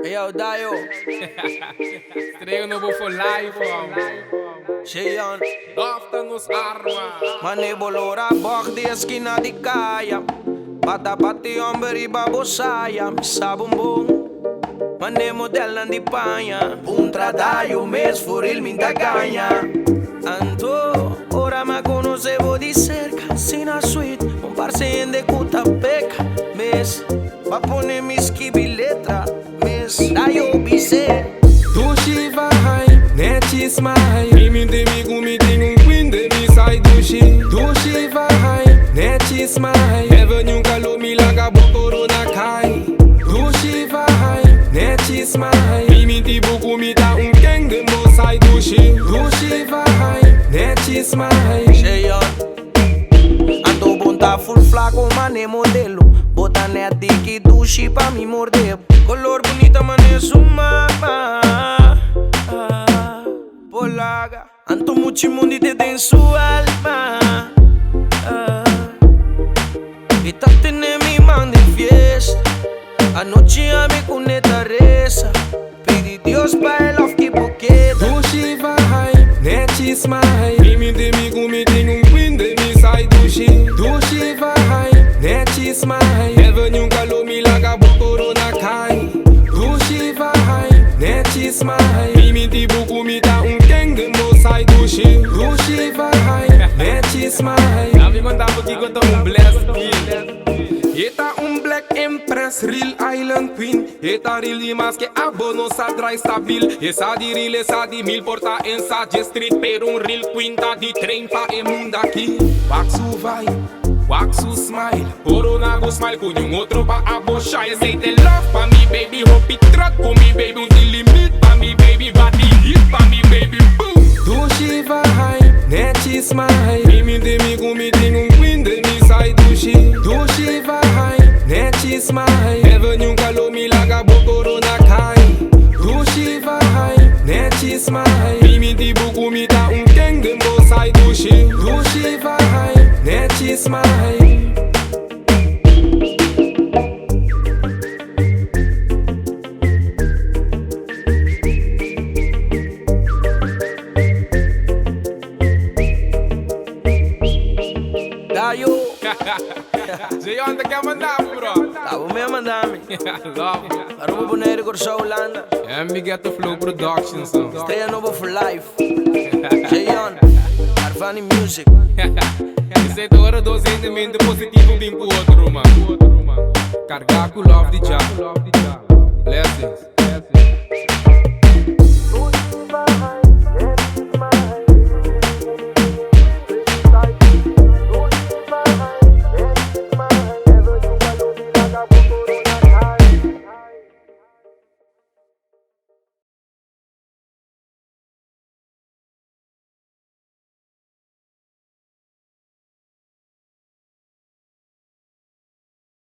Yo, Dayo. Estreia novo for live, Jeon. Dofta nos arma. Mane bolora bok di esquina di kaya. Bata pati omberi babosaya. Misa bumbum. Mane modelan di paña. Un tradayo mes furil minta caña. Anto, ora me conocevo di cerca. Sina sweet, comparse en de cuta peca. Mes, va poner mis kibiletra. Mes, dayo bise. Dushi vai, netis mai. Mimi de mi gumi tem queen de mi sai dushi. Dushi vai, netis mai. Avenue calor me laga bo corona cai. Dushi vai, netis mai. Mimi de buku mi ta gang de mo sai dushi. Dushi vai, netis mai. Jeon. Ando bonta full flaco, mane modelo. Bota net que dushi pa mi morder. Color bonita, mane sumama. Polaga. Anto muchi mundi te den su alma. E tá tendo mi man de fiesta. Anoche a mi cuneta reza. Pedi Dios pa el off que boqueta. Dushi vai, netis mai. Mimi de mi gumi tem queen de mi sai dushi. Dushi vai, netis mai. Avenue calor me laga bo corona cai. Dushi vai, netis mai. Mimi de buku mi ta gang de mo sai dushi. Dushi vai, netis mai. Já me contava que eu tô blessed kill. Eta black empress, real island queen. Eta real mas que abono sa dry stabil. Esa di real, esa di mil porta en sa street. Pero real queen da di trem pa e mundo aqui. Waxu vai, waxu smile. Corona go smile com outro pa abochar. Aceite love pa mi baby, hope truck com mi baby. De limite pa mi baby, bate hit pa mi baby. Boom. Dushi vai, netis mai. Mimi de mi gumi tem queen de mi sai dushi. Dushi vai, netis mai. Avenue calor me laga bo corona cai. Dushi vai, netis mai. Mimi de buku mi ta gang de mo sai dushi. Dushi vai, netis mai. Dayo. Jeon, te quer mandar, bro? Tá bom mesmo, mandame. Love. Para o boneiro de Corso Holanda. MB GhettoFlow Productions. Estreia novo for life. Jeon. Berfaly Music. Receita hora do sentimento positivo bem pro outro, mano. Cargar com love de já. Blessings.